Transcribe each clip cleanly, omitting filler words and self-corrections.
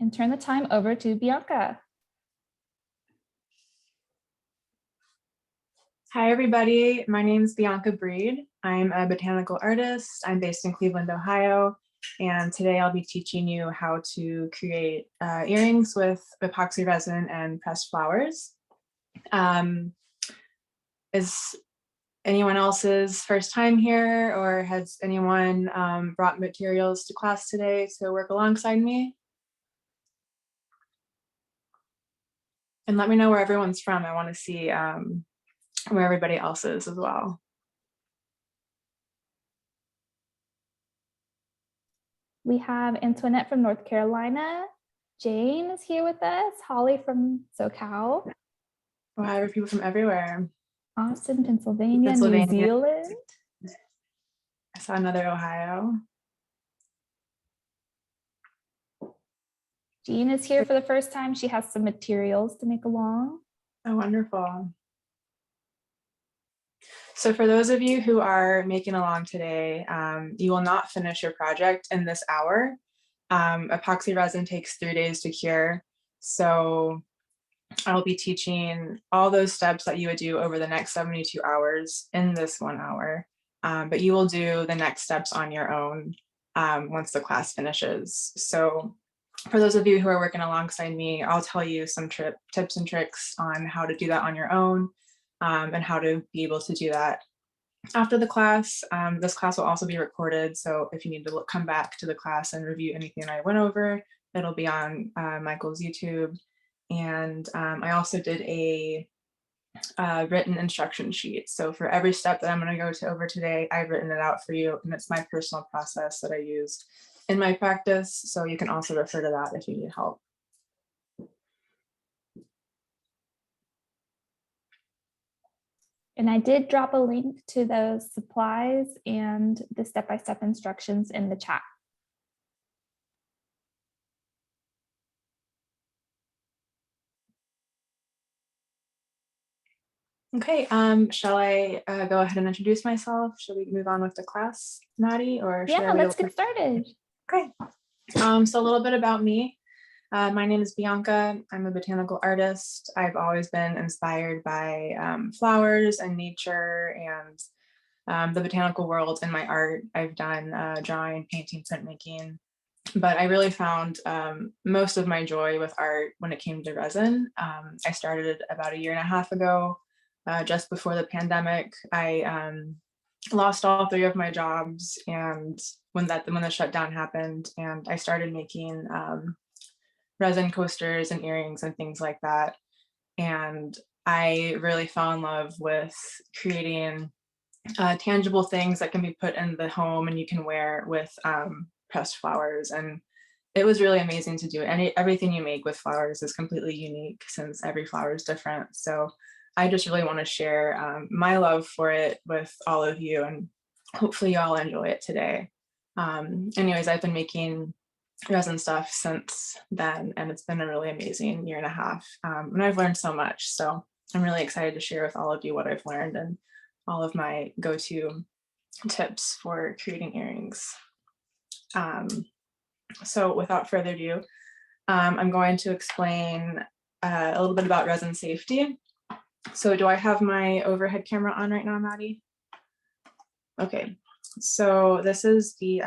and turn the time over to Bianca. Hi, everybody. My name is Bianca Bead. I'm a botanical artist. I'm based in Cleveland, Ohio. And today I'll be teaching you how to create earrings with epoxy resin and pressed flowers. Is anyone else's first time here, or has anyone brought materials to class today to work alongside me? And let me know where everyone's from. I want to see where everybody else is as well. We have Antoinette from North Carolina. Jane is here with us. Holly from SoCal. Wow, I have people from everywhere. Austin, Pennsylvania, New Zealand. I saw another Ohio. Jean is here for the first time. She has some materials to make along. Oh, wonderful. So for those of you who are making along today, you will not finish your project in this hour. Epoxy resin takes 3 days to cure. So I'll be teaching all those steps that you would do over the next 72 hours in this 1 hour. But you will do the next steps on your own once the class finishes. So for those of you who are working alongside me, I'll tell you some tips and tricks on how to do that on your own. And how to be able to do that after the class. This class will also be recorded, so if you need to come back to the class and review anything I went over, it'll be on Michael's YouTube. And I also did a written instruction sheet. So for every step that I'm going to go over today, I've written it out for you, and it's my personal process that I use in my practice. So you can also refer to that if you need help. And I did drop a link to those supplies and the step-by-step instructions in the chat. Okay, shall I go ahead and introduce myself? Should we move on with the class, Maddie? Or yeah, let's get started. Okay, so a little bit about me. My name is Bianca. I'm a botanical artist. I've always been inspired by flowers and nature and the botanical world in my art. I've done drawing, painting, printmaking, but I really found most of my joy with art when it came to resin. I started about 1.5 years ago, just before the pandemic. I lost all 3 of my jobs, and when the shutdown happened, and I started making resin coasters and earrings and things like that. And I really fell in love with creating tangible things that can be put in the home and you can wear with pressed flowers. And it was really amazing to do it. Everything you make with flowers is completely unique since every flower is different. So I just really want to share my love for it with all of you, and hopefully you all enjoy it today. Anyways, I've been making resin stuff since then, and it's been a really amazing 1.5 years, and I've learned so much. So I'm really excited to share with all of you what I've learned and all of my go-to tips for creating earrings. So without further ado, I'm going to explain a little bit about resin safety. So do I have my overhead camera on right now, Maddie? Okay, so this is the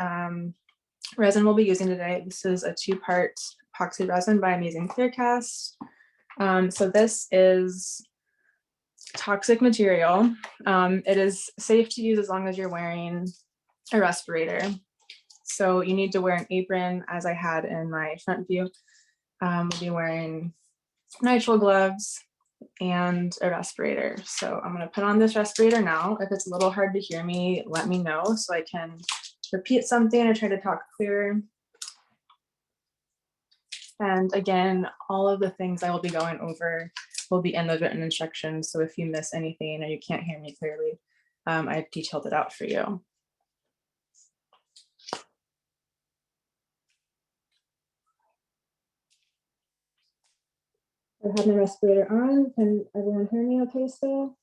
resin we'll be using today. This is a 2-part epoxy resin by Amazing Clearcast. So this is toxic material. It is safe to use as long as you're wearing a respirator. So you need to wear an apron, as I had in my front view. We'll be wearing nitrile gloves and a respirator. So I'm going to put on this respirator now. If it's a little hard to hear me, let me know so I can repeat something or try to talk clearer. And again, all of the things I will be going over will be in the written instructions. So if you miss anything or you can't hear me clearly, I've detailed it out for you. I have my respirator on. Can everyone hear me okay still?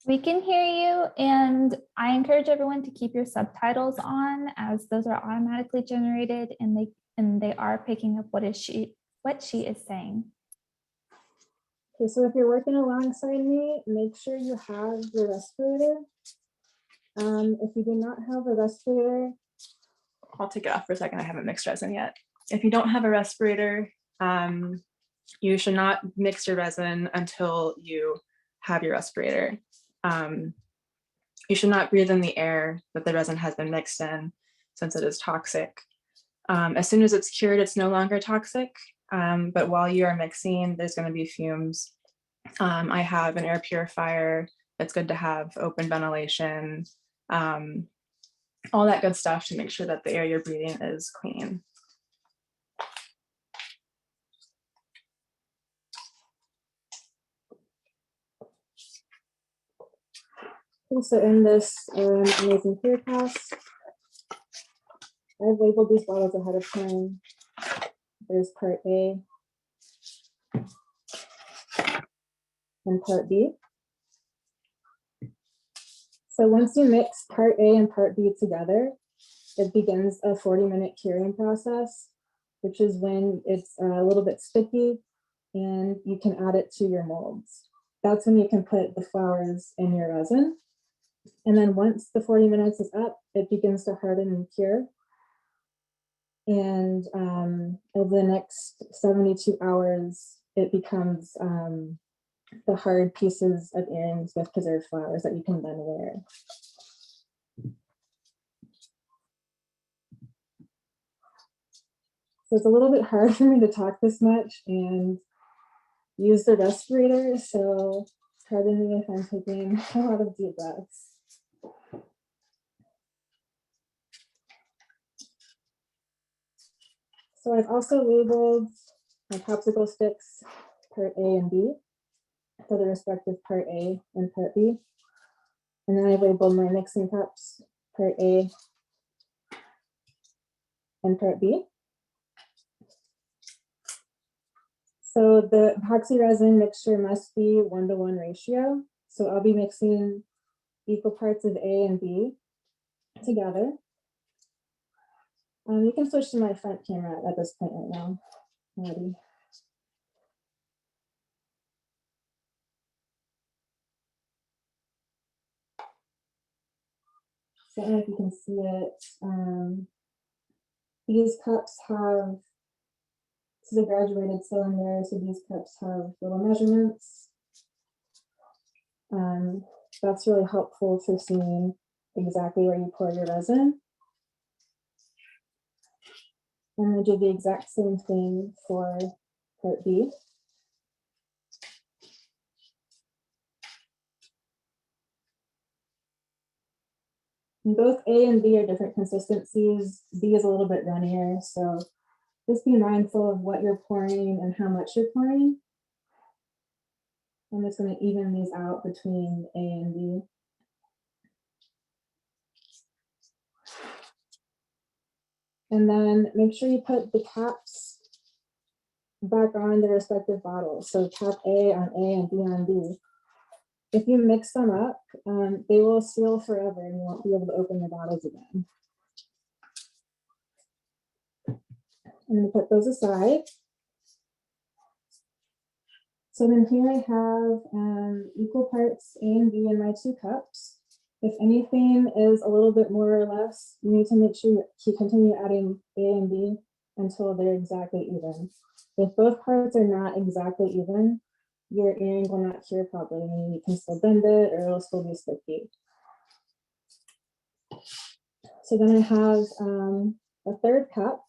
We can hear you, and I encourage everyone to keep your subtitles on, as those are automatically generated and they are picking up what she is saying. Okay, so if you're working alongside me, make sure you have your respirator. If you do not have a respirator, I'll take it off for a second. I haven't mixed resin yet. If you don't have a respirator, you should not mix your resin until you have your respirator. You should not breathe in the air that the resin has been mixed in, since it is toxic. As soon as it's cured, it's no longer toxic. But while you are mixing, there's going to be fumes. I have an air purifier. It's good to have open ventilation, all that good stuff to make sure that the air you're breathing is clean. also in this amazing clear pass, I've labeled these bottles ahead of time. There's part A and part B. So once you mix part A and part B together, it begins a 40-minute curing process, which is when it's a little bit sticky and you can add it to your molds. That's when you can put the flowers in your resin. And then once the 40 minutes is up, it begins to harden and cure. And over the next 72 hours, it becomes the hard pieces of earrings with preserved flowers that you can then wear. So it's a little bit hard for me to talk this much and use the respirator, so pardon me if I'm taking a lot of deep breaths. So I've also labeled my popsicle sticks part A and B for the respective part A and part B. And then I've labeled my mixing cups part A and part B. So the epoxy resin mixture must be 1-to-1 ratio. So I'll be mixing equal parts of A and B together. You can switch to my front camera at this point right now. Already. So I don't know if you can see it. These cups have, this is a graduated cylinder, so these cups have little measurements. That's really helpful for seeing exactly where you pour your resin. I'm going to do the exact same thing for part B. And both A and B are different consistencies. B is a little bit runnier, so just be mindful of what you're pouring and how much you're pouring. I'm just going to even these out between A and B. And then make sure you put the caps back on the respective bottles. So cap A on A and B on B. If you mix them up, they will seal forever and you won't be able to open the bottles again. I'm going to put those aside. So then here I have equal parts A and B in my 2 cups. If anything is a little bit more or less, you need to make sure you continue adding A and B until they're exactly even. If both parts are not exactly even, your earring will not cure properly. You can still bend it or it'll still be sticky. So then I have a 3rd cup,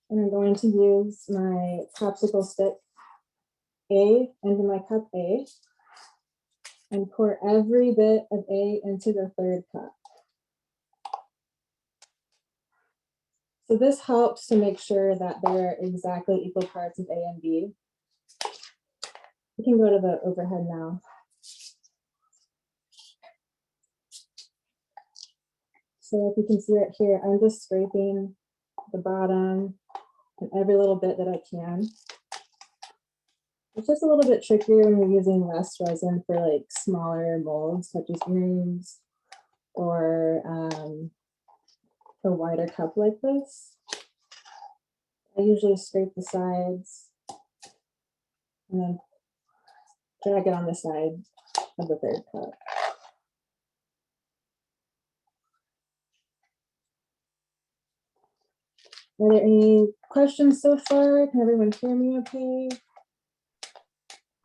and I'm going to use my popsicle stick A into my cup A and pour every bit of A into the 3rd cup. So this helps to make sure that they're exactly equal parts of A and B. We can go to the overhead now. So if you can see right here, I'm just scraping the bottom and every little bit that I can. It's just a little bit trickier when you're using less resin for like smaller molds such as earrings or a wider cup like this. I usually scrape the sides and then drag it on the side of the third cup. Are there any questions so far? Can everyone hear me okay?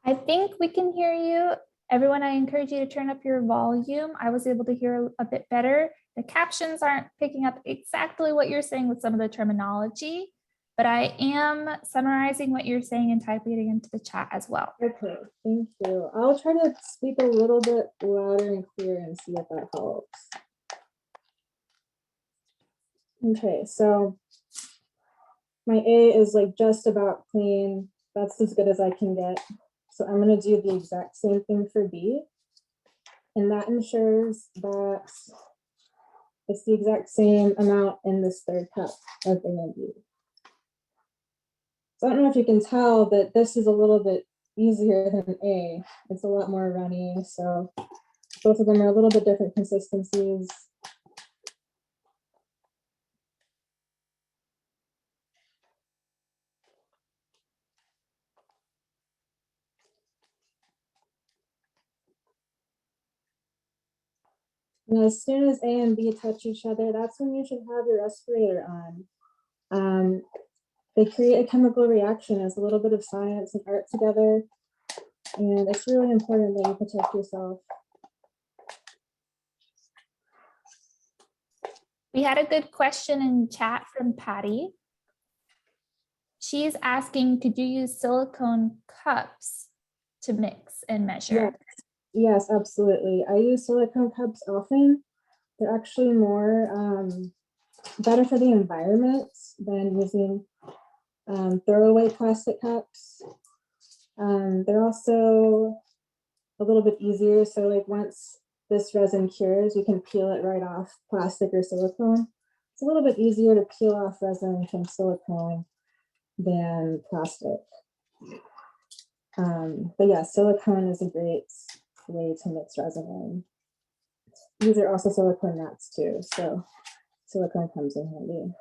I think we can hear you. Everyone, I encourage you to turn up your volume. I was able to hear a bit better. The captions aren't picking up exactly what you're saying with some of the terminology, but I am summarizing what you're saying and typing it into the chat as well. Okay, thank you. I'll try to speak a little bit louder and clearer and see if that helps. Okay, so my A is like just about clean. That's as good as I can get. So I'm going to do the exact same thing for B. And that ensures that it's the exact same amount in this third cup of A and B. So I don't know if you can tell, but this is a little bit easier than A. It's a lot more runny. So both of them are a little bit different consistencies. And as soon as A and B touch each other, that's when you should have your respirator on. They create a chemical reaction as a little bit of science and art together. And it's really important that you protect yourself. We had a good question in chat from Patty. She's asking, could you use silicone cups to mix and measure? Yes, absolutely. I use silicone cups often. They're actually more better for the environment than using throwaway plastic cups. They're also a little bit easier. So like once this resin cures, you can peel it right off plastic or silicone. It's a little bit easier to peel off resin from silicone than plastic. But yeah, silicone is a great way to mix resin in. These are also silicone mats too, so silicone comes in handy.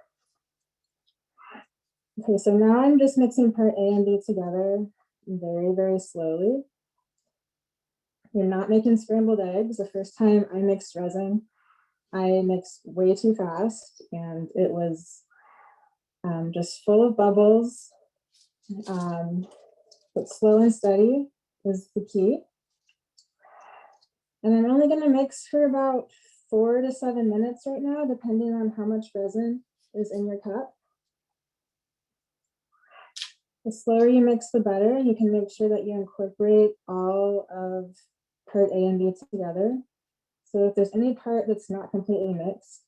Okay, so now I'm just mixing part A and B together very, very slowly. You're not making scrambled eggs. The first time I mixed resin, I mixed way too fast and it was just full of bubbles. But slow and steady is the key. And I'm only going to mix for about 4 to 7 minutes right now, depending on how much resin is in your cup. The slower you mix, the better. You can make sure that you incorporate all of part A and B together. So if there's any part that's not completely mixed,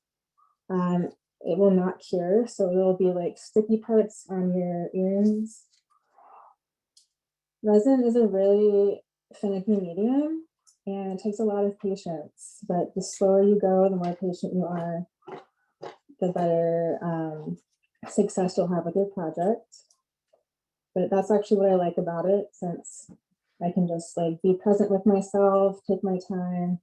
it will not cure. So there'll be like sticky parts on your earrings. Resin is a really finicky medium and it takes a lot of patience, but the slower you go, the more patient you are, the better success you'll have with your project. But that's actually what I like about it, since I can just like be present with myself, take my time,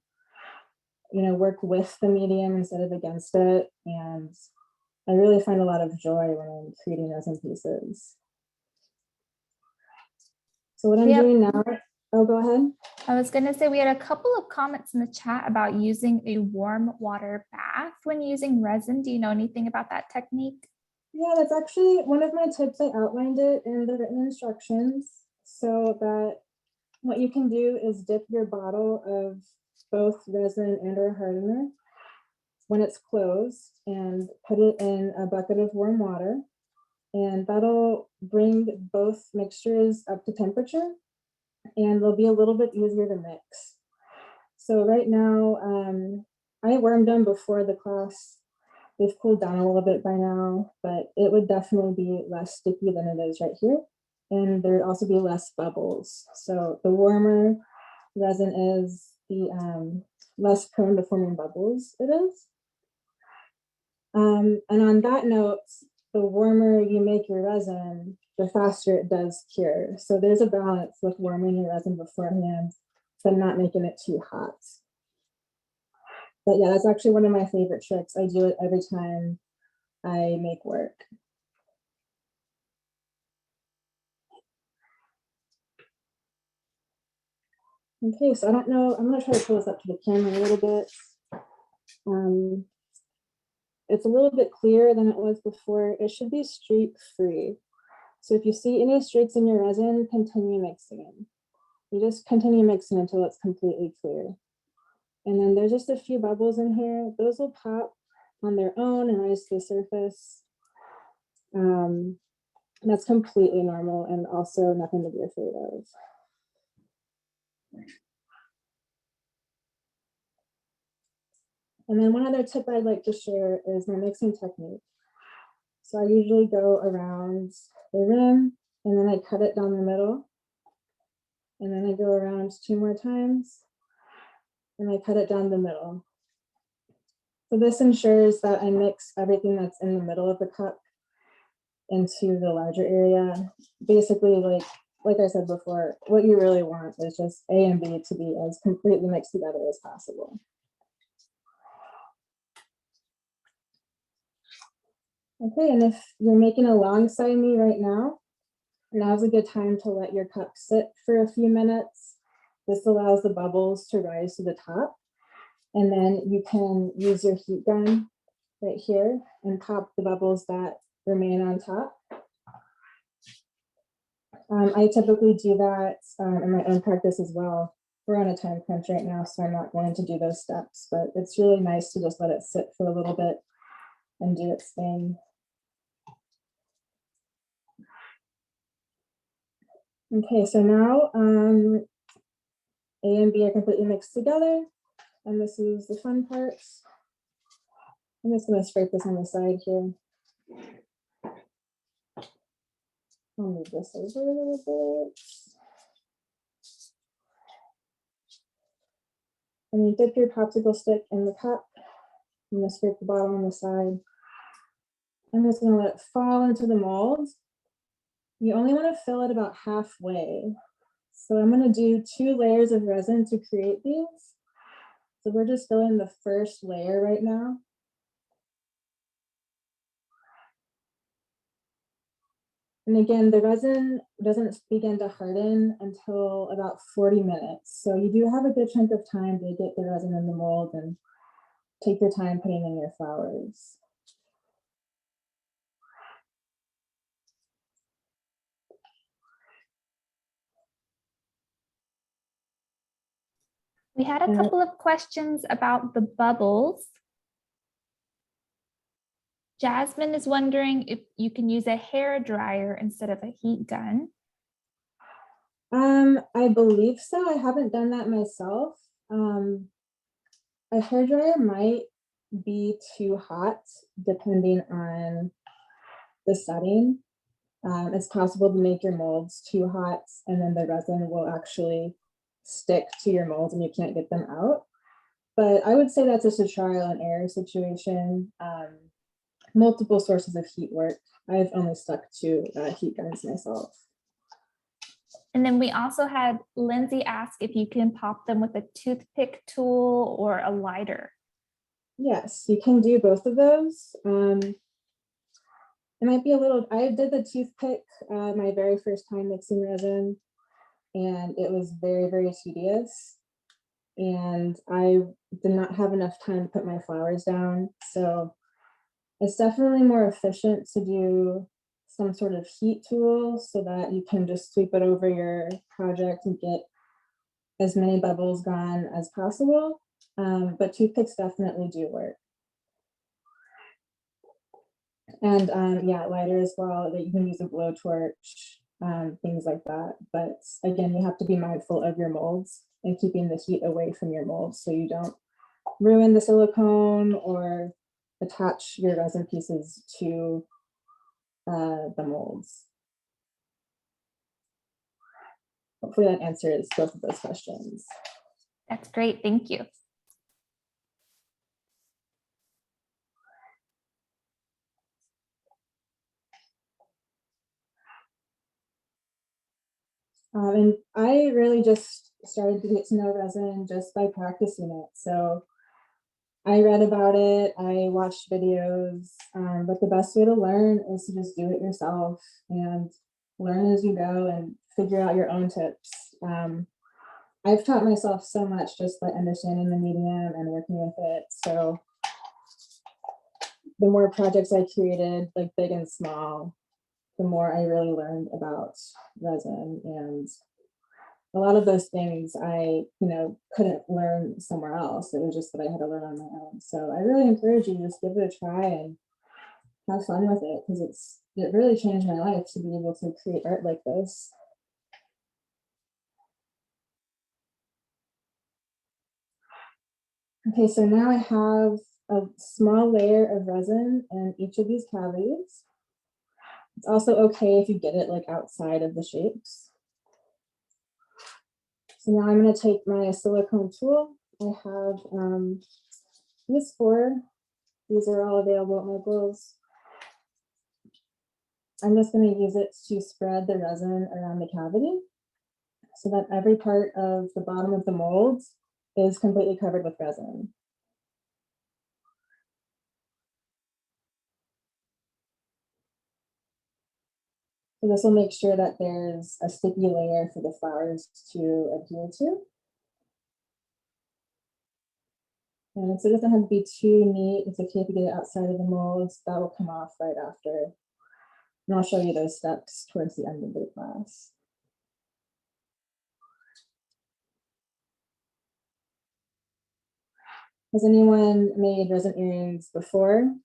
you know, work with the medium instead of against it. And I really find a lot of joy when I'm creating resin pieces. So what I'm doing now, oh, go ahead. I was going to say we had a couple of comments in the chat about using a warm water bath when using resin. Do you know anything about that technique? Yeah, that's actually one of my tips. I outlined it in the written instructions so that what you can do is dip your bottle of both resin and or hardener when it's closed and put it in a bucket of warm water. And that'll bring both mixtures up to temperature and they'll be a little bit easier to mix. So right now, I warmed them before the class. They've cooled down a little bit by now, but it would definitely be less sticky than it is right here. And there'd also be less bubbles. So the warmer resin is, the less prone to forming bubbles it is. And on that note, the warmer you make your resin, the faster it does cure. So there's a balance with warming your resin beforehand, but not making it too hot. But yeah, that's actually one of my favorite tricks. I do it every time I make work. Okay, so I don't know, I'm gonna try to pull this up to the camera a little bit. It's a little bit clearer than it was before. It should be streak free. So if you see any streaks in your resin, continue mixing. You just continue mixing until it's completely clear. And then there's just a few bubbles in here. Those will pop on their own and rise to the surface. That's completely normal and also nothing to be afraid of. And then one other tip I'd like to share is my mixing technique. So I usually go around the rim and then I cut it down the middle. And then I go around 2 more times and I cut it down the middle. So this ensures that I mix everything that's in the middle of the cup into the larger area. Basically, like I said before, what you really want is just A and B to be as completely mixed together as possible. Okay, and if you're making alongside me right now, now's a good time to let your cup sit for a few minutes. This allows the bubbles to rise to the top. And then you can use your heat gun right here and pop the bubbles that remain on top. I typically do that in my own practice as well. We're on a time crunch right now, so I'm not going to do those steps, but it's really nice to just let it sit for a little bit and do its thing. Okay, so now A and B are completely mixed together, and this is the fun part. I'm just going to scrape this on the side here. I'll move this over a little bit. And you dip your popsicle stick in the cup. I'm going to scrape the bottom on the side. I'm just going to let it fall into the mold. You only want to fill it about halfway. So I'm going to do 2 layers of resin to create these. So we're just filling the first layer right now. And again, the resin doesn't begin to harden until about 40 minutes. So you do have a good chunk of time to get the resin in the mold and take your time putting in your flowers. We had a couple of questions about the bubbles. Jasmine is wondering if you can use a hair dryer instead of a heat gun. I believe so. I haven't done that myself. A hairdryer might be too hot depending on the setting. It's possible to make your molds too hot and then the resin will actually stick to your molds and you can't get them out. But I would say that's just a trial and error situation. Multiple sources of heat work. I've only stuck to heat guns myself. And then we also had Lindsay ask if you can pop them with a toothpick tool or a lighter. Yes, you can do both of those. It might be a little, I did the toothpick my very first time mixing resin, and it was very, very tedious. And I did not have enough time to put my flowers down. So it's definitely more efficient to do some sort of heat tool so that you can just sweep it over your project and get as many bubbles gone as possible. But toothpicks definitely do work. And yeah, lighter as well, that you can use a blowtorch, things like that. But again, you have to be mindful of your molds and keeping the heat away from your molds so you don't ruin the silicone or attach your resin pieces to the molds. Hopefully that answers both of those questions. That's great, thank you. And I really just started to get to know resin just by practicing it. So I read about it, I watched videos, but the best way to learn is to just do it yourself and learn as you go and figure out your own tips. I've taught myself so much just by understanding the medium and working with it. So the more projects I created, like big and small, the more I really learned about resin. And a lot of those things I, couldn't learn somewhere else. It was just that I had to learn on my own. So I really encourage you to just give it a try and have fun with it, because it really changed my life to be able to create art like this. Okay, so now I have a small layer of resin in each of these cavities. It's also okay if you get it like outside of the shapes. So now I'm going to take my silicone tool. I have these 4. These are all available at my Michael's. I'm just going to use it to spread the resin around the cavity so that every part of the bottom of the mold is completely covered with resin. So this will make sure that there's a sticky layer for the flowers to adhere to. And so it doesn't have to be too neat. It's okay if you get it outside of the molds. That will come off right after. And I'll show you those steps towards the end of the class. Has anyone made resin earrings before?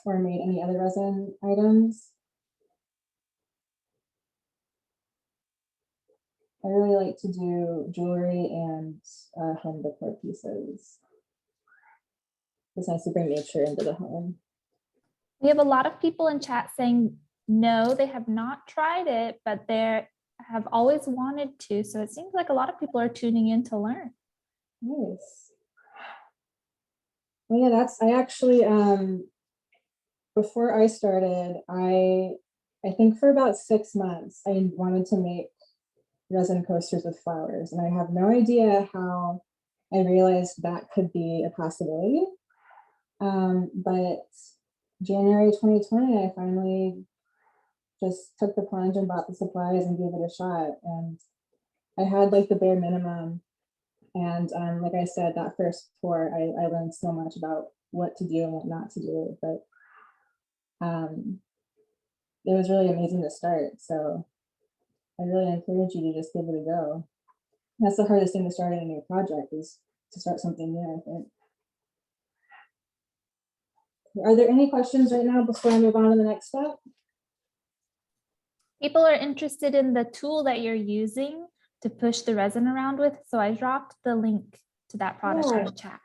Or made any other resin items? I really like to do jewelry and home decor pieces. It's nice to bring nature into the home. We have a lot of people in chat saying no, they have not tried it, but they have always wanted to. So it seems like a lot of people are tuning in to learn. Nice. Well, yeah, I actually, before I started, I think for about 6 months, I wanted to make resin coasters with flowers. And I have no idea how I realized that could be a possibility. But January 2020, I finally just took the plunge and bought the supplies and gave it a shot. And I had like the bare minimum. And like I said, that first pour, I learned so much about what to do and what not to do. But it was really amazing to start. So I really encourage you to just give it a go. That's the hardest thing to start in a new project, is to start something new, I think. Are there any questions right now before I move on to the next step? People are interested in the tool that you're using to push the resin around with. So I dropped the link to that product in the chat.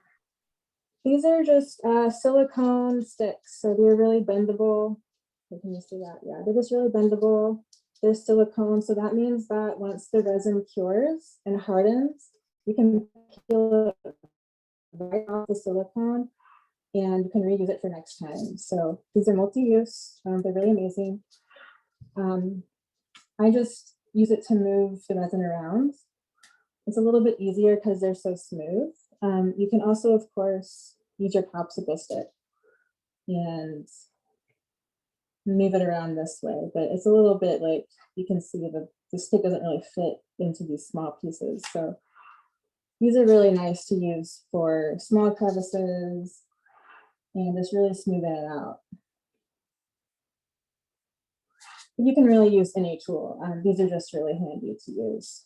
These are just silicone sticks. So they're really bendable. Can you see that? Yeah, they're just really bendable. They're silicone. So that means that once the resin cures and hardens, you can peel it right off the silicone and you can reuse it for next time. So these are multi-use. They're really amazing. I just use it to move the resin around. It's a little bit easier because they're so smooth. You can also, of course, use your popsicle stick and move it around this way, but it's a little bit like, you can see the stick doesn't really fit into these small pieces. So these are really nice to use for small crevices and just really smoothing it out. You can really use any tool. These are just really handy to use.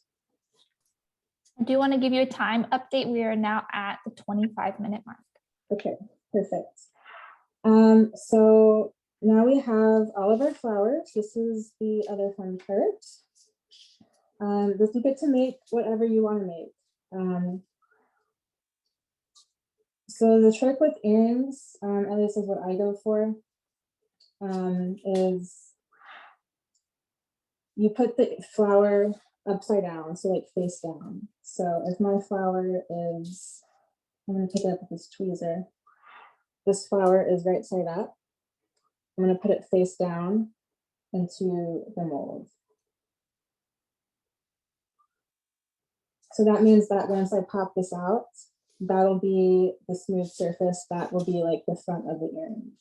I do want to give you a time update. We are now at the 25-minute mark. Okay, perfect. So now we have all of our flowers. This is the other fun part. This you get to make whatever you want to make. So the trick with earrings, at least is what I go for, is you put the flower upside down, so like face down. So if my flower is, I'm going to pick it up with this tweezer. This flower is right side up. I'm going to put it face down into the mold. So that means that once I pop this out, that'll be the smooth surface that will be like the front of the earring.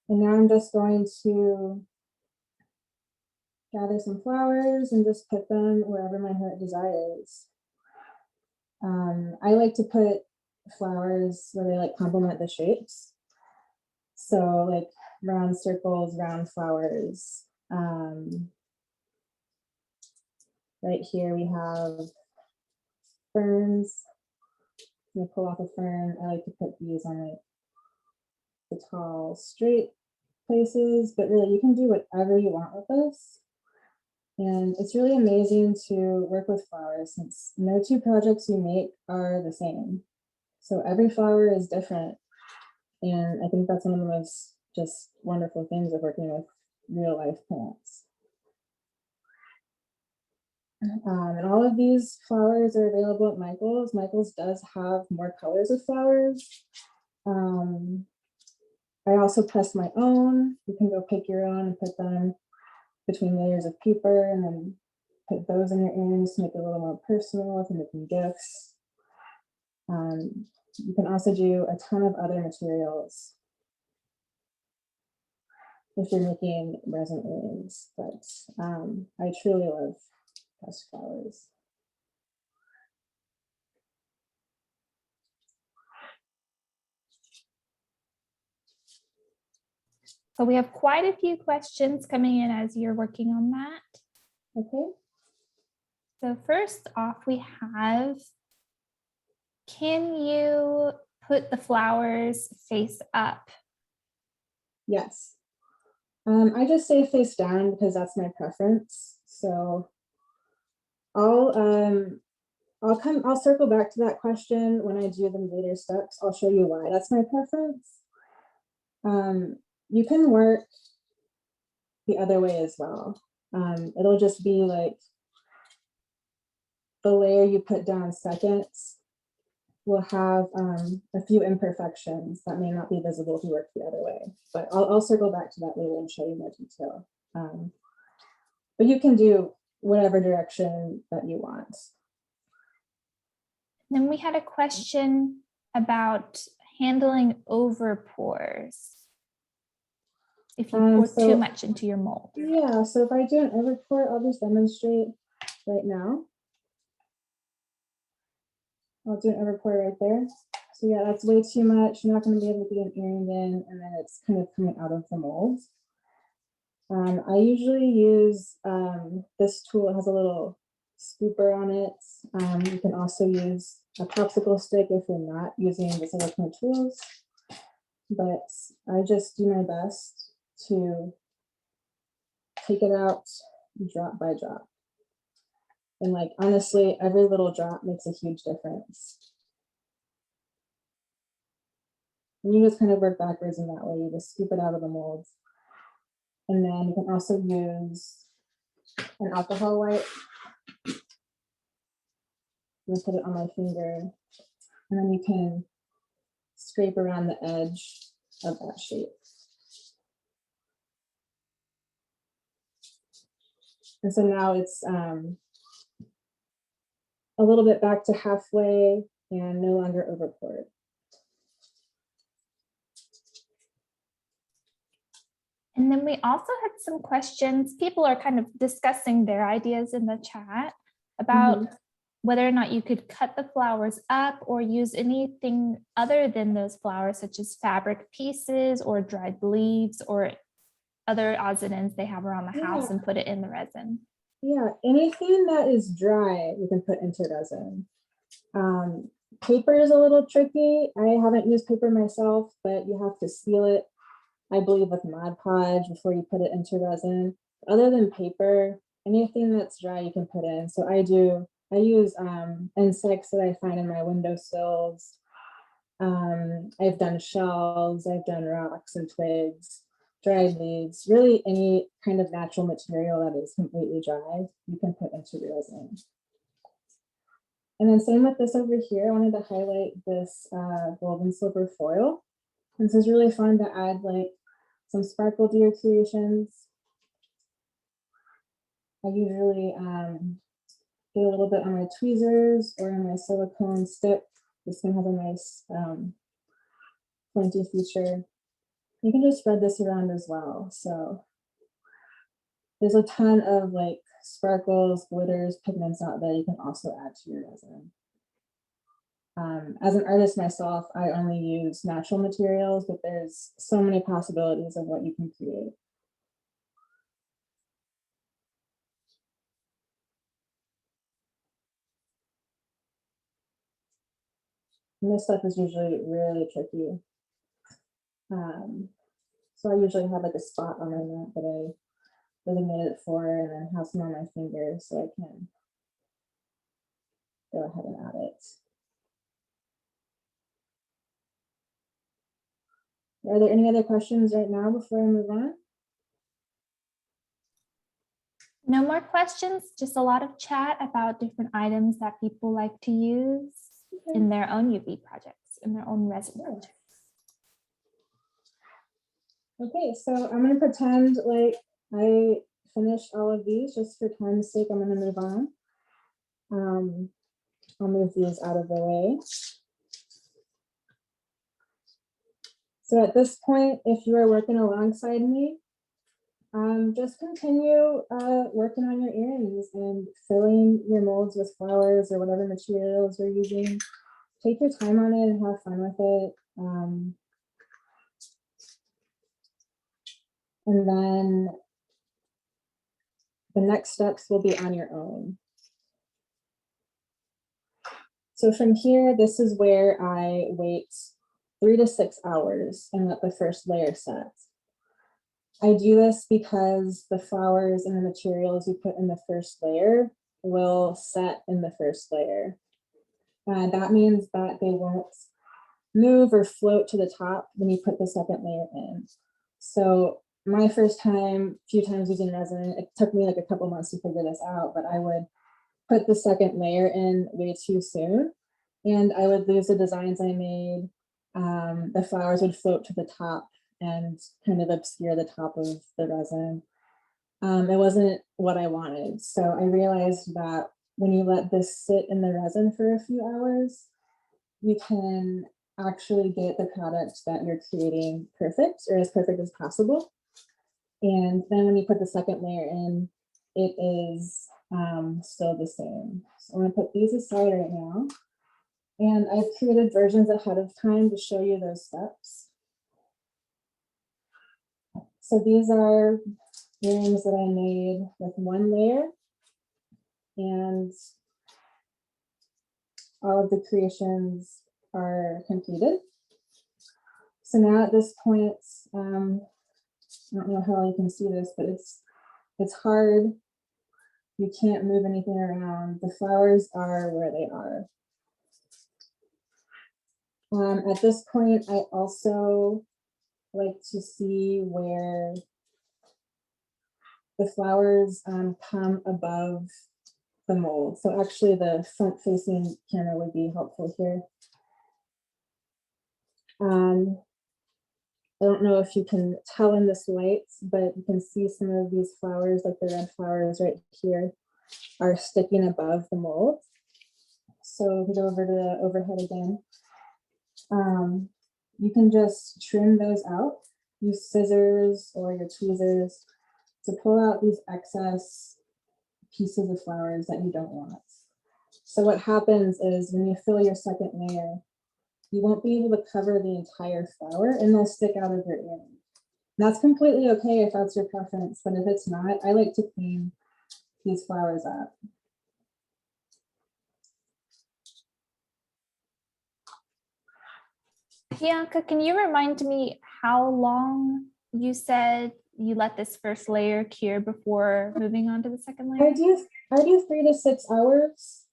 And now I'm just going to gather some flowers and just put them wherever my heart desires. I like to put flowers where they like complement the shapes. So like round circles, round flowers. Right here we have ferns. I'm gonna pull off a fern. I like to put these on like the tall, straight places, but really you can do whatever you want with this. And it's really amazing to work with flowers since no two projects you make are the same. So every flower is different. And I think that's one of the most just wonderful things of working with real life plants. And all of these flowers are available at Michael's. Michael's does have more colors of flowers. I also press my own. You can go pick your own and put them between layers of paper and then put those in your earrings to make it a little more personal if you're making gifts. You can also do a ton of other materials if you're making resin earrings, but I truly love pressed flowers. So we have quite a few questions coming in as you're working on that. Okay. So first off, we have, can you put the flowers face up? Yes. I just say face down because that's my preference. So I'll circle back to that question when I do the later steps. I'll show you why that's my preference. You can work the other way as well. It'll just be like the layer you put down second will have a few imperfections that may not be visible if you work the other way. But I'll circle back to that later and show you more detail. But you can do whatever direction that you want. Then we had a question about handling over pours. If you pour too much into your mold. Yeah, so if I do an over pour, I'll just demonstrate right now. I'll do an over pour right there. So yeah, that's way too much. You're not going to be able to get an earring in, and then it's kind of coming out of the mold. I usually use this tool. It has a little scooper on it. You can also use a popsicle stick if you're not using the silicone tools. But I just do my best to take it out drop by drop. And like, honestly, every little drop makes a huge difference. And you just kind of work backwards in that way. You just scoop it out of the molds. And then you can also use an alcohol wipe. I'm gonna put it on my finger. And then you can scrape around the edge of that shape. And so now it's a little bit back to halfway and no longer over poured. And then we also had some questions. People are kind of discussing their ideas in the chat about whether or not you could cut the flowers up or use anything other than those flowers, such as fabric pieces or dried leaves or other odds and ends they have around the house and put it in the resin. Yeah, anything that is dry, we can put into resin. Paper is a little tricky. I haven't used paper myself, but you have to seal it, I believe, with Mod Podge before you put it into resin. Other than paper, anything that's dry you can put in. So I use insects that I find in my windowsills. I've done shells, I've done rocks and twigs, dried leaves, really any kind of natural material that is completely dry, you can put into resin. And then same with this over here. I wanted to highlight this gold and silver foil. This is really fun to add like some sparkle to your creations. I usually get a little bit on my tweezers or on my silicone stick. This one has a nice pointy feature. You can just spread this around as well. So there's a ton of like sparkles, glitters, pigments out there you can also add to your resin. As an artist myself, I only use natural materials, but there's so many possibilities of what you can create. And this stuff is usually really tricky. So I usually have like a spot on my mat that I designated it for, and then have some on my fingers so I can go ahead and add it. Are there any other questions right now before I move on? No more questions, just a lot of chat about different items that people like to use in their own UV projects, in their own resin projects. Okay, so I'm going to pretend like I finished all of these just for time's sake. I'm going to move on. I'll move these out of the way. So at this point, if you are working alongside me, just continue working on your earrings and filling your molds with flowers or whatever materials you're using. Take your time on it and have fun with it. And then the next steps will be on your own. So from here, this is where I wait 3 to 6 hours and let the first layer set. I do this because the flowers and the materials you put in the first layer will set in the first layer. That means that they won't move or float to the top when you put the second layer in. So my first time, few times using resin, it took me like a couple months to figure this out, but I would put the second layer in way too soon, and I would lose the designs I made. The flowers would float to the top and kind of obscure the top of the resin. It wasn't what I wanted. So I realized that when you let this sit in the resin for a few hours, you can actually get the product that you're creating perfect, or as perfect as possible. And then when you put the second layer in, it is still the same. So I'm going to put these aside right now. And I've created versions ahead of time to show you those steps. So these are earrings that I made with one layer, and all of the creations are completed. So now at this point, I don't know how you can see this, but it's hard. You can't move anything around. The flowers are where they are. At this point, I also like to see where the flowers come above the mold. So actually the front facing camera would be helpful here. I don't know if you can tell in this light, but you can see some of these flowers, like the red flowers right here, are sticking above the mold. So if we go over to the overhead again, you can just trim those out. Use scissors or your tweezers to pull out these excess pieces of flowers that you don't want. So what happens is when you fill your second layer, you won't be able to cover the entire flower and they'll stick out of your earring. That's completely okay if that's your preference, but if it's not, I like to clean these flowers up. Bianca, can you remind me how long you said you let this first layer cure before moving on to the second layer? I do 3 to 6 hours.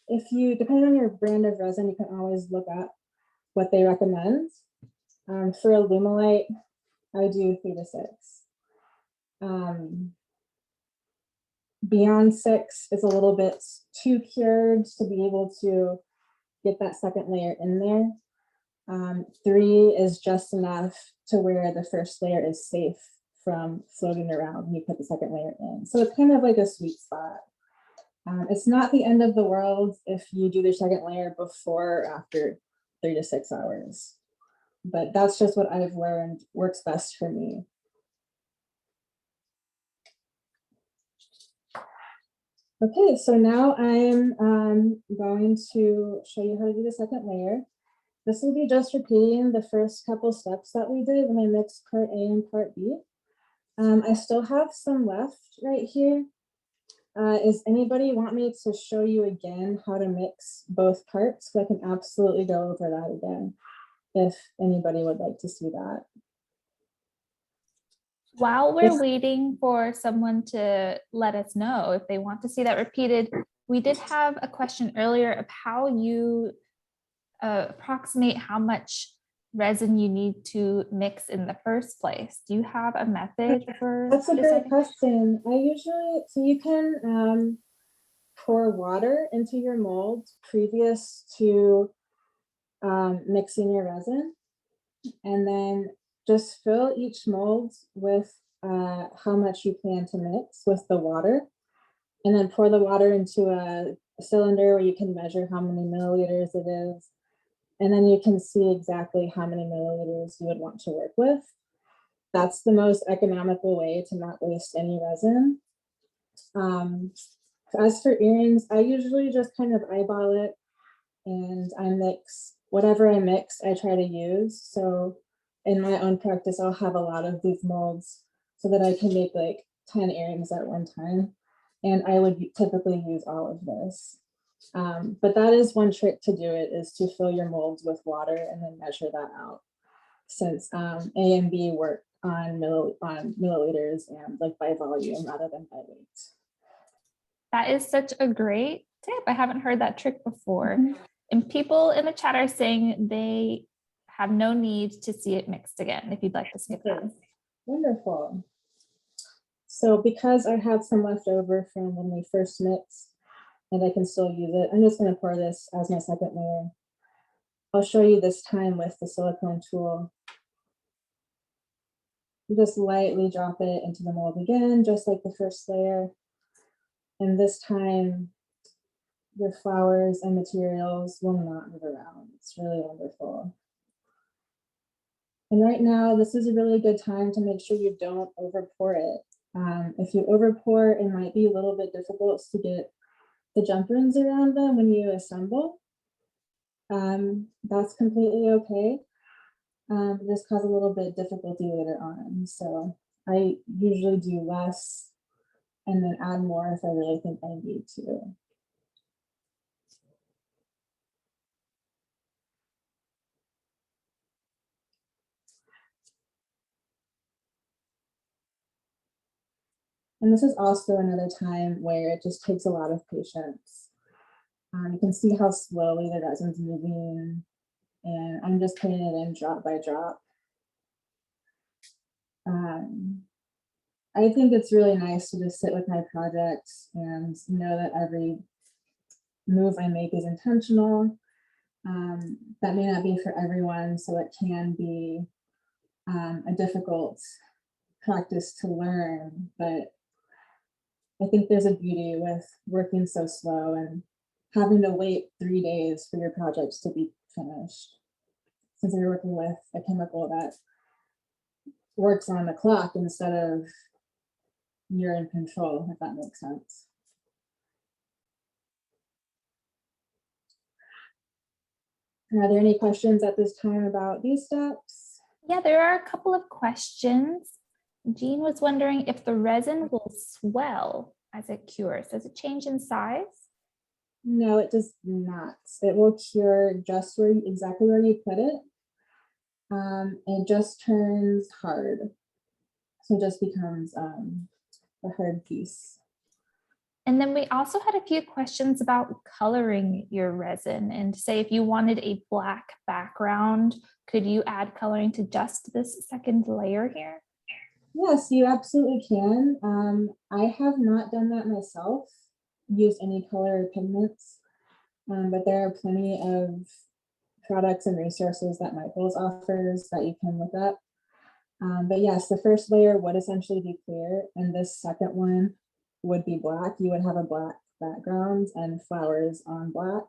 If you, depending on your brand of resin, you can always look up what they recommend. For a Lumilite, I do 3 to 6. Beyond 6 is a little bit too cured to be able to get that second layer in there. 3 is just enough to where the first layer is safe from floating around when you put the second layer in. So it's kind of like a sweet spot. It's not the end of the world if you do the second layer before or after 3 to 6 hours, but that's just what I've learned works best for me. Okay, so now I'm going to show you how to do the second layer. This will be just repeating the first couple steps that we did when I mixed part A and part B. I still have some left right here. Is anybody want me to show you again how to mix both parts? So I can absolutely go over that again if anybody would like to see that. While we're waiting for someone to let us know if they want to see that repeated, we did have a question earlier of how you approximate how much resin you need to mix in the first place. Do you have a method for That's a deciding? great question. I usually, so you can pour water into your mold previous to mixing your resin, and then just fill each mold with how much you plan to mix with the water, and then pour the water into a cylinder where you can measure how many milliliters it is, and then you can see exactly how many milliliters you would want to work with. That's the most economical way to not waste any resin. As for earrings, I usually just kind of eyeball it, and I mix whatever I mix, I try to use. So in my own practice, I'll have a lot of these molds so that I can make like 10 earrings at one time. And I would typically use all of this. But that is one trick to do it, is to fill your molds with water and then measure that out. Since A and B work on milliliters and like by volume rather than by weight. That is such a great tip. I haven't heard that trick before. And people in the chat are saying they have no need to see it mixed again if you'd like to skip that. Wonderful. So because I have some left over from when we first mixed and I can still use it, I'm just going to pour this as my second layer. I'll show you this time with the silicone tool. You just lightly drop it into the mold again, just like the first layer. And this time, your flowers and materials will not move around. It's really wonderful. And right now, this is a really good time to make sure you don't over pour it. If you over pour, it might be a little bit difficult to get the jump rings around them when you assemble. That's completely okay. Just cause a little bit difficulty later on. So I usually do less and then add more if I really think I need to. And this is also another time where it just takes a lot of patience. You can see how slowly the resin's moving, and I'm just putting it in drop by drop. I think it's really nice to just sit with my projects and know that every move I make is intentional. That may not be for everyone, so it can be a difficult practice to learn, but I think there's a beauty with working so slow and having to wait 3 days for your projects to be finished. Since you're working with a chemical that works on the clock instead of you're in control, if that makes sense. Are there any questions at this time about these steps? Yeah, there are a couple of questions. Jean was wondering if the resin will swell as it cures. Does it change in size? No, it does not. It will cure just where exactly where you put it. It just turns hard. So it just becomes a hard piece. And then we also had a few questions about coloring your resin, and say if you wanted a black background, could you add coloring to just this second layer here? Yes, you absolutely can. I have not done that myself, used any color or pigments, but there are plenty of products and resources that Michaels offers that you can look up. But yes, the first layer would essentially be clear, and this second one would be black. You would have a black background and flowers on black.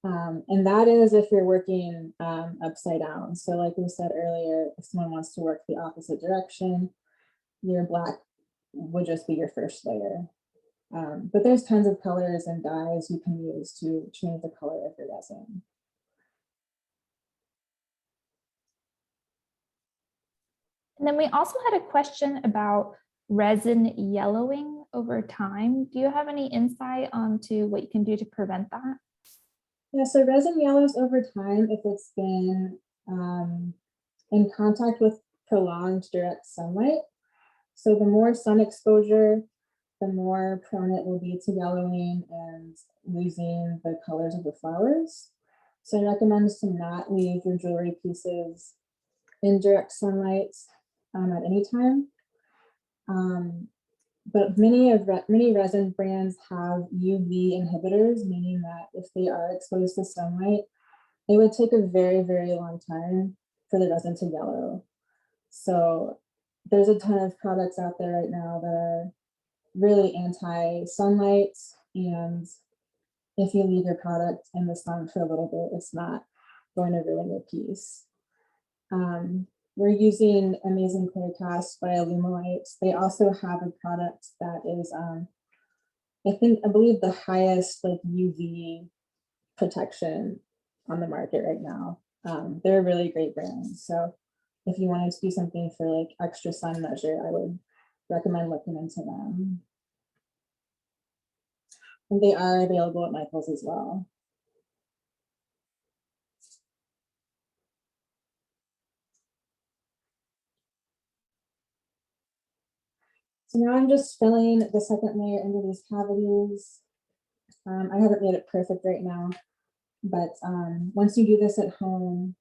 And that is if you're working upside down. So like we said earlier, if someone wants to work the opposite direction, your black would just be your first layer. But there's tons of colors and dyes you can use to change the color of your resin. And then we also had a question about resin yellowing over time. Do you have any insight onto what you can do to prevent that? Yeah, so resin yellows over time if it's been in contact with prolonged direct sunlight. So the more sun exposure, the more prone it will be to yellowing and losing the colors of the flowers. So I recommend to not leave your jewelry pieces in direct sunlight at any time. But many resin brands have UV inhibitors, meaning that if they are exposed to sunlight, it would take a very, very long time for the resin to yellow. So there's a ton of products out there right now that are really anti-sunlight, and if you leave your product in the sun for a little bit, it's not going to ruin your piece. We're using Amazing Clear Cast by Illumilite. They also have a product that is, I believe the highest like UV protection on the market right now. They're a really great brand. So if you wanted to do something for like extra sun measure, I would recommend looking into them. And they are available at Michael's as well. So now I'm just filling the second layer into these cavities. I haven't made it perfect right now, but once you do this at home,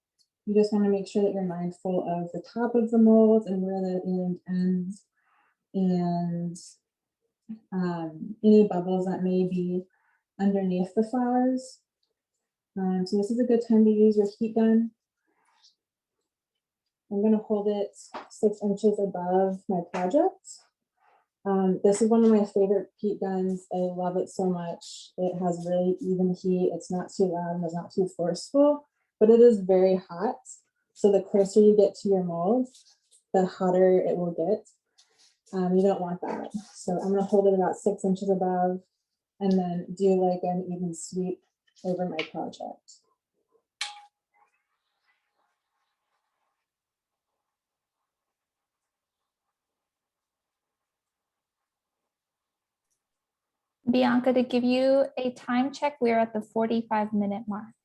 you just want to make sure that you're mindful of the top of the mold and where the end ends, and any bubbles that may be underneath the flowers. So this is a good time to use your heat gun. I'm going to hold it 6 inches above my project. This is one of my favorite heat guns. I love it so much. It has really even heat. It's not too loud and it's not too forceful, but it is very hot. So the closer you get to your mold, the hotter it will get. You don't want that. So I'm going to hold it about 6 inches above and then do like an even sweep over my project. Bianca, to give you a time check, we're at the 45-minute mark.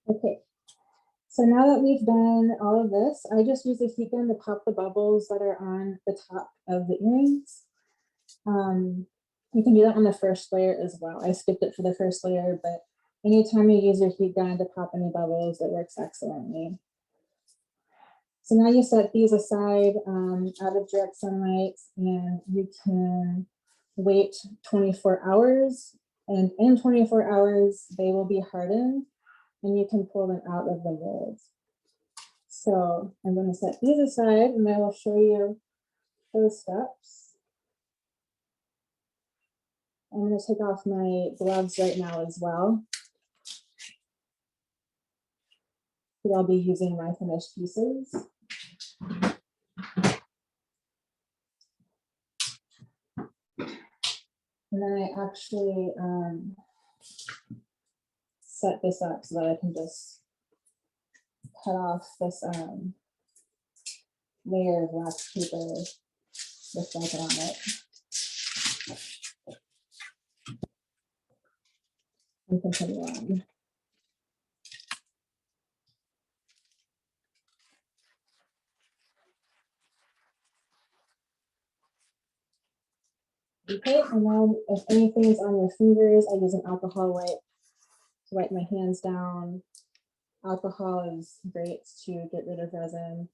Okay. So now that we've done all of this, I just use a heat gun to pop the bubbles that are on the top of the earrings. You can do that on the first layer as well. I skipped it for the first layer, but anytime you use your heat gun to pop any bubbles, it works excellently. So now you set these aside out of direct sunlight, and you can wait 24 hours. And in 24 hours, they will be hardened and you can pull them out of the mold. So I'm going to set these aside and I will show you those steps. I'm going to take off my gloves right now as well, because I'll be using my finished pieces. And then I actually set this up so that I can just cut off this layer of wax paper with blanket on it. And continue on. Okay, and then if anything is on your fingers, I use an alcohol wipe to wipe my hands down. Alcohol is great to get rid of resin.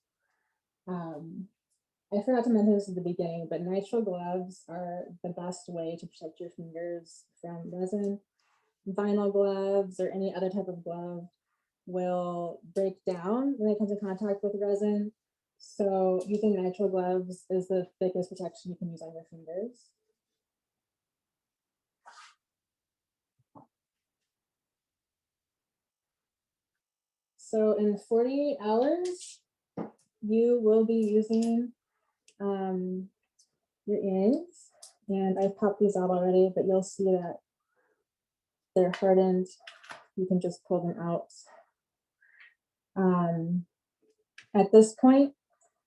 I forgot to mention this at the beginning, but nitrile gloves are the best way to protect your fingers from resin. Vinyl gloves or any other type of glove will break down when it comes in contact with resin. So using nitrile gloves is the thickest protection you can use on your fingers. So in 48 hours, you will be using your earrings. And I've popped these out already, but you'll see that they're hardened. You can just pull them out. At this point,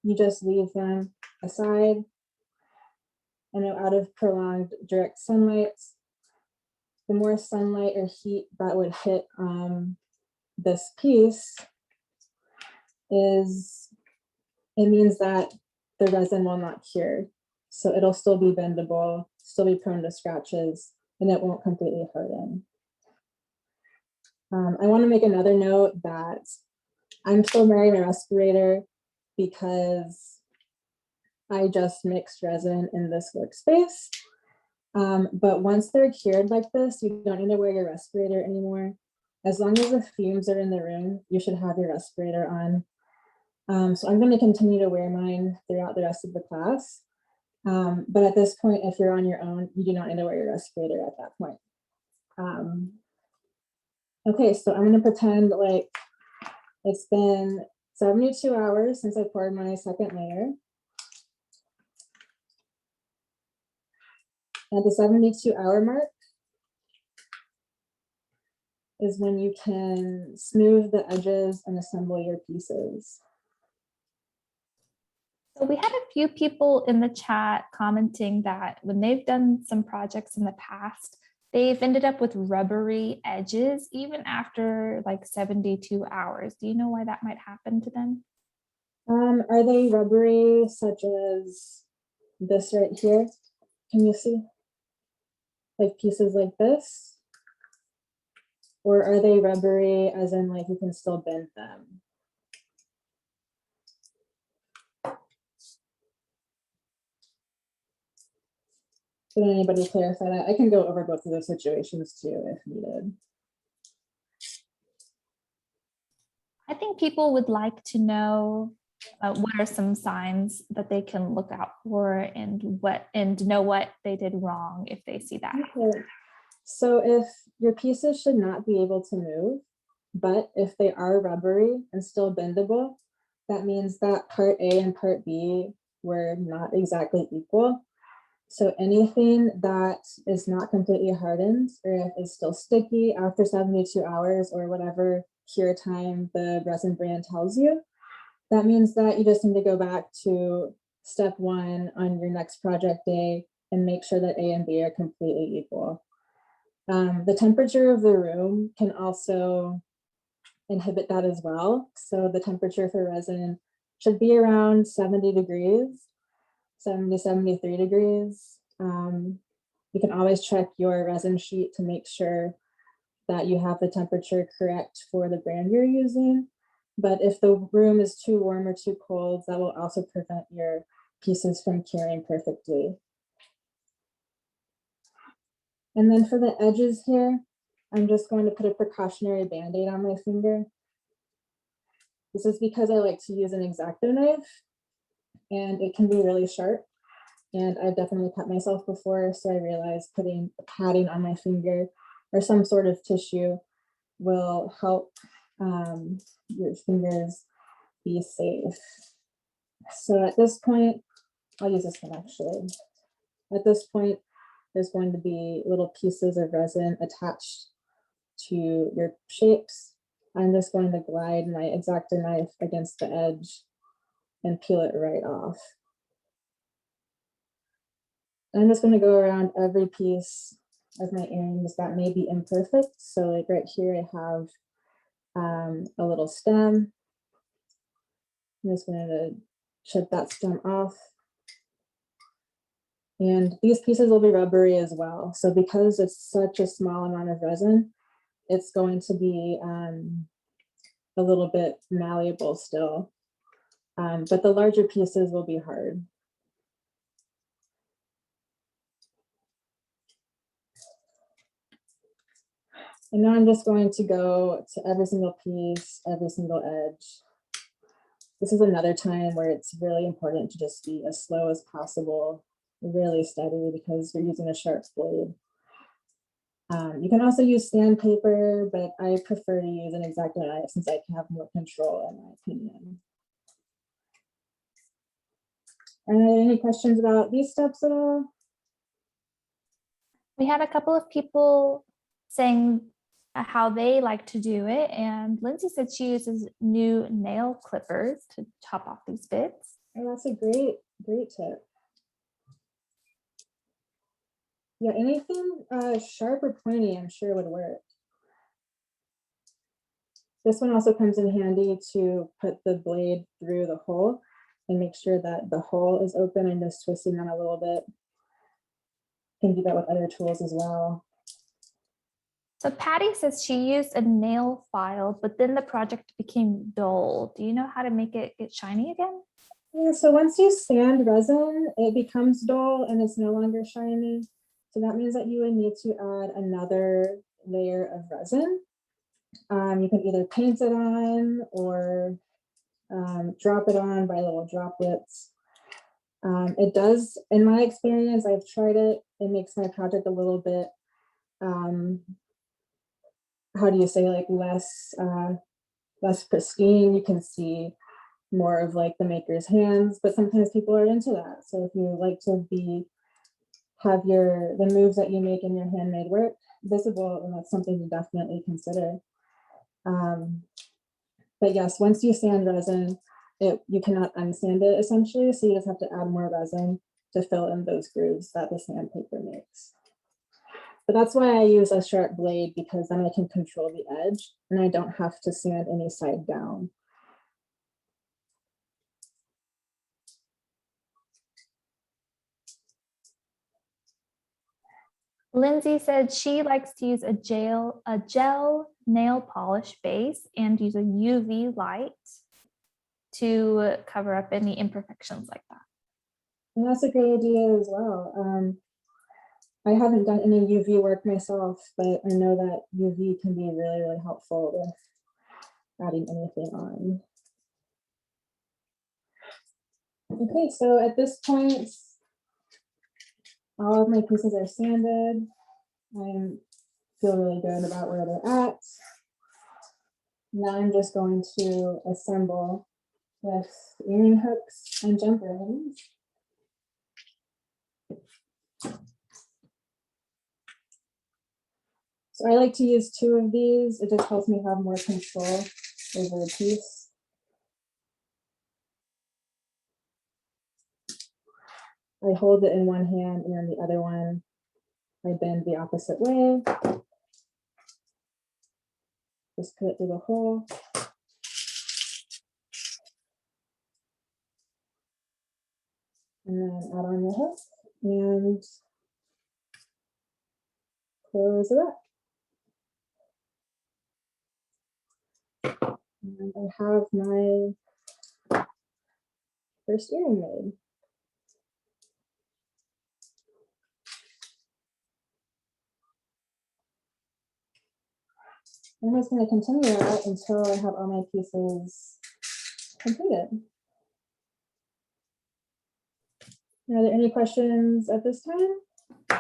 you just leave them aside and out of prolonged direct sunlight. The more sunlight or heat that would hit this piece it means that the resin will not cure. So it'll still be bendable, still be prone to scratches, and it won't completely harden. I want to make another note that I'm still wearing a respirator because I just mixed resin in this workspace. But once they're cured like this, you don't need to wear your respirator anymore. As long as the fumes are in the room, you should have your respirator on. So I'm going to continue to wear mine throughout the rest of the class. But at this point, if you're on your own, you do not need to wear your respirator at that point. Okay, so I'm going to pretend like it's been 72 hours since I poured my second layer. At the 72-hour mark is when you can smooth the edges and assemble your pieces. So we had a few people in the chat commenting that when they've done some projects in the past, they've ended up with rubbery edges even after like 72 hours. Do you know why that might happen to them? Are they rubbery such as this right here? Can you see? Like pieces like this? Or are they rubbery as in like you can still bend them? Did anybody clarify that? I can go over both of those situations too if needed. I think people would like to know what are some signs that they can look out for and know what they did wrong if they see that. Okay. So if your pieces should not be able to move, but if they are rubbery and still bendable, that means that part A and part B were not exactly equal. So anything that is not completely hardened or is still sticky after 72 hours or whatever cure time the resin brand tells you, that means that you just need to go back to step 1 on your next project day and make sure that A and B are completely equal. The temperature of the room can also inhibit that as well. So the temperature for resin should be around 70 degrees, 70 to 73 degrees. You can always check your resin sheet to make sure that you have the temperature correct for the brand you're using. But if the room is too warm or too cold, that will also prevent your pieces from curing perfectly. And then for the edges here, I'm just going to put a precautionary band-aid on my finger. This is because I like to use an X-Acto knife and it can be really sharp. And I've definitely cut myself before, so I realized putting padding on my finger or some sort of tissue will help your fingers be safe. So at this point, I'll use this one actually. At this point, there's going to be little pieces of resin attached to your shapes. I'm just going to glide my X-Acto knife against the edge and peel it right off. I'm just going to go around every piece of my earrings that may be imperfect. So like right here, I have a little stem. I'm just going to chip that stem off. And these pieces will be rubbery as well. So because it's such a small amount of resin, it's going to be a little bit malleable still. But the larger pieces will be hard. And now I'm just going to go to every single piece, every single edge. this is another time where it's really important to just be as slow as possible, really steady, because you're using a sharp blade. You can also use sandpaper, but I prefer to use an X-Acto knife since I can have more control, in my opinion. Are there any questions about these steps at all? We had a couple of people saying how they like to do it, and Lindsay said she uses new nail clippers to chop off these bits. Oh, that's a great tip. Yeah, anything sharp or pointy, I'm sure would work. This one also comes in handy to put the blade through the hole and make sure that the hole is open and just twisting that a little bit. You can do that with other tools as well. So Patty says she used a nail file, but then the project became dull. Do you know how to make it get shiny again? Yeah, so once you sand resin, it becomes dull and it's no longer shiny. So that means that you would need to add another layer of resin. You can either paint it on or drop it on by little droplets. It does, in my experience, I've tried it, it makes my project a little bit, how do you say, like less pristine. You can see more of like the maker's hands, but sometimes people are into that. So if you like to have the moves that you make in your handmade work visible, and that's something to definitely consider. But yes, once you sand resin, you cannot unsand it essentially, so you just have to add more resin to fill in those grooves that the sandpaper makes. But that's why I use a sharp blade, because then I can control the edge and I don't have to sand any side down. Lindsay said she likes to use a gel nail polish base and use a UV light to cover up any imperfections like that. And that's a great idea as well. I haven't done any UV work myself, but I know that UV can be really, really helpful with adding anything on. Okay, so at this point, all of my pieces are sanded. I feel really good about where they're at. Now I'm just going to assemble with earring hooks and jump rings. So I like to use 2 of these. It just helps me have more control over the piece. I hold it in one hand and then the other one I bend the opposite way. Just put it through the hole. And then add on your hook and close it up. And I have my first earring made. I'm just going to continue that until I have all my pieces completed. Are there any questions at this time?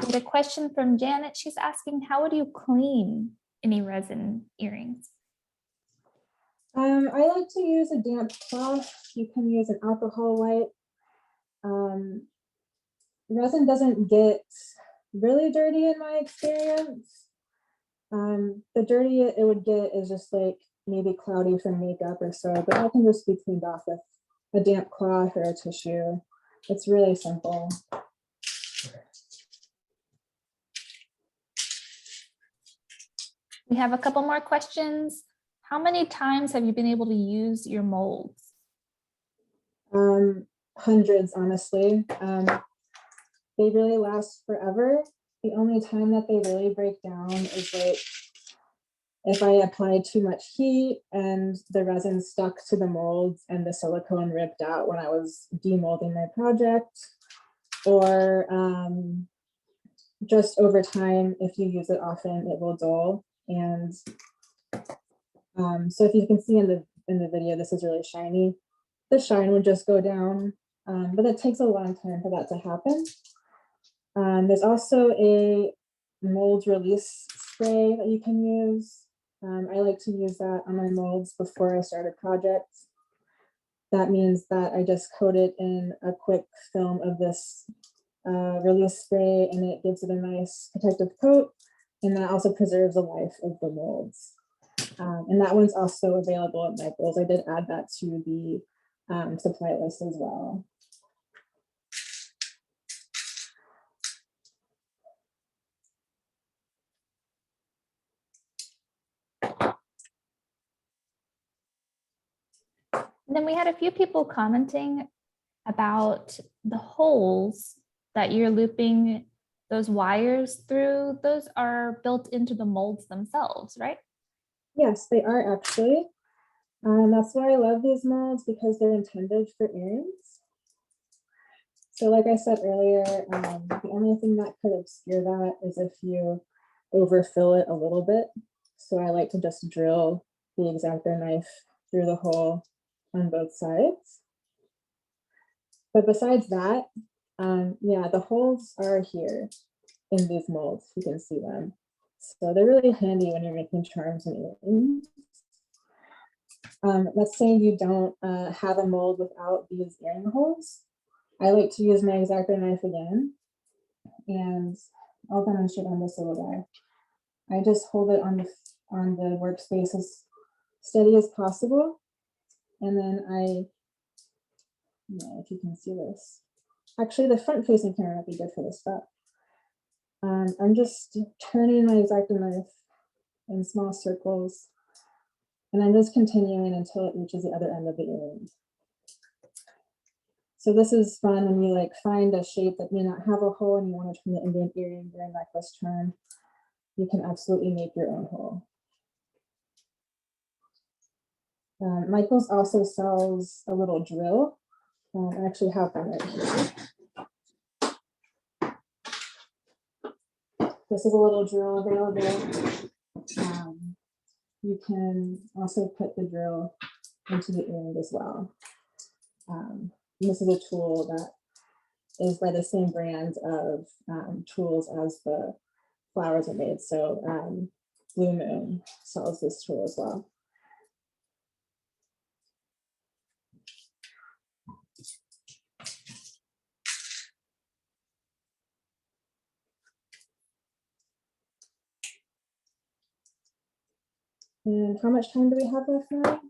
We had a question from Janet. She's asking, how would you clean any resin earrings? I like to use a damp cloth. You can use an alcohol wipe. Resin doesn't get really dirty in my experience. The dirty it would get is just like maybe cloudy from makeup or so, but that can just be cleaned off with a damp cloth or a tissue. It's really simple. We have a couple more questions. How many times have you been able to use your molds? Hundreds, honestly. They really last forever. The only time that they really break down is like if I applied too much heat and the resin stuck to the molds and the silicone ripped out when I was demolding my project, or just over time, if you use it often, it will dull. And so if you can see in the video, this is really shiny. the shine would just go down, but it takes a long time for that to happen. There's also a mold release spray that you can use. I like to use that on my molds before I start a project. That means that I just coat it in a quick film of this release spray, and it gives it a nice protective coat, and that also preserves the life of the molds. And that one's also available at Michael's. I did add that to the supply list as well. And then we had a few people commenting about the holes that you're looping those wires through. Those are built into the molds themselves, right? Yes, they are actually. That's why I love these molds, because they're intended for earrings. So like I said earlier, the only thing that could obscure that is if you overfill it a little bit. So I like to just drill the X-Acto knife through the hole on both sides. But besides that, yeah, the holes are here in these molds. You can see them. So they're really handy when you're making charms and earrings. Let's say you don't have a mold without these earring holes. I like to use my X-Acto knife again, and I'll demonstrate on this little guy. I just hold it on the workspace as steady as possible, and then if you can see this. Actually, the front-facing camera would be good for this step. I'm just turning my X-Acto knife in small circles, and I'm just continuing until it reaches the other end of the earring. So this is fun when you like find a shape that may not have a hole and you want to turn it into an earring during necklace charm. You can absolutely make your own hole. Michael's also sells a little drill. I actually have one right here. This is a little drill available. You can also put the drill into the earring as well. This is a tool that is by the same brand of tools as the flowers are made. So Blue Moon sells this tool as well. And how much time do we have left now?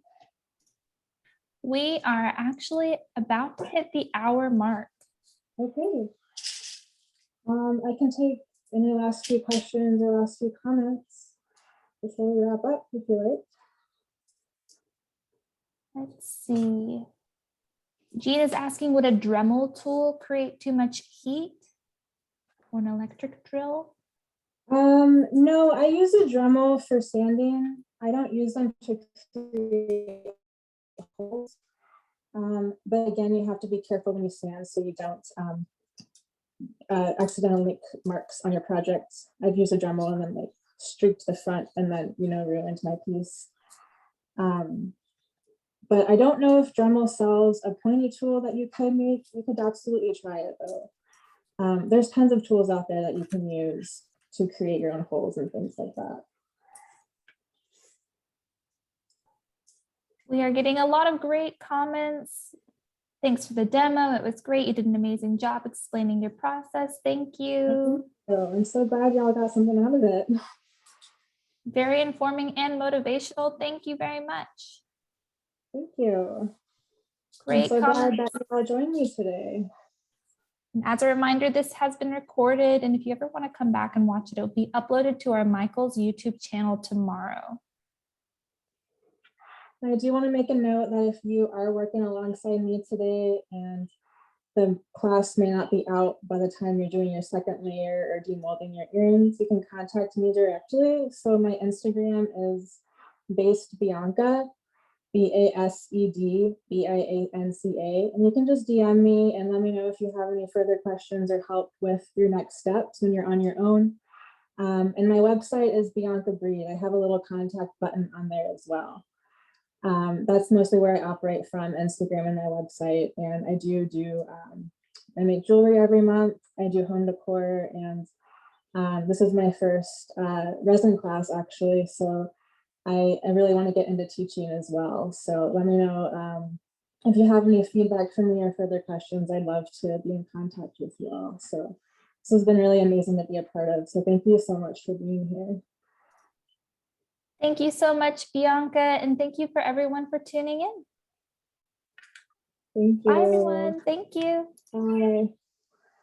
We are actually about to hit the hour mark. Okay. I can take any last few questions or last few comments before we wrap up, if you like. Let's see. Jean is asking, would a Dremel tool create too much heat or an electric drill? No, I use a Dremel for sanding. I don't use them to create holes. But again, you have to be careful when you sand so you don't accidentally make marks on your projects. I've used a Dremel and then like streaked the front and then, ruined my piece. But I don't know if Dremel sells a pointy tool that you could make. You could absolutely try it though. There's tons of tools out there that you can use to create your own holes and things like that. We are getting a lot of great comments. Thanks for the demo. It was great. You did an amazing job explaining your process. Thank you. So I'm so glad y'all got something out of it. Very informing and motivational. Thank you very much. Thank you. Great I'm so glad comments. that you all joined me today. And as a reminder, this has been recorded, and if you ever want to come back and watch it, it'll be uploaded to our Michael's YouTube channel tomorrow. I do want to make a note that if you are working alongside me today and the class may not be out by the time you're doing your second layer or demolding your earrings, you can contact me directly. So my Instagram is basedbianca, BASEDBIANCA, and you can just DM me and let me know if you have any further questions or help with your next steps when you're on your own. And my website is Bianca Breed. I have a little contact button on there as well. That's mostly where I operate from, Instagram and my website. And I I make jewelry every month. I do home decor, and this is my first resin class actually. So I really want to get into teaching as well. So let me know if you have any feedback for me or further questions. I'd love to be in contact with you all. So this has been really amazing to be a part of. So thank you so much for being here. Thank you so much, Bianca, and thank you for everyone for tuning in. Thank you. Bye, everyone. Thank you. Bye.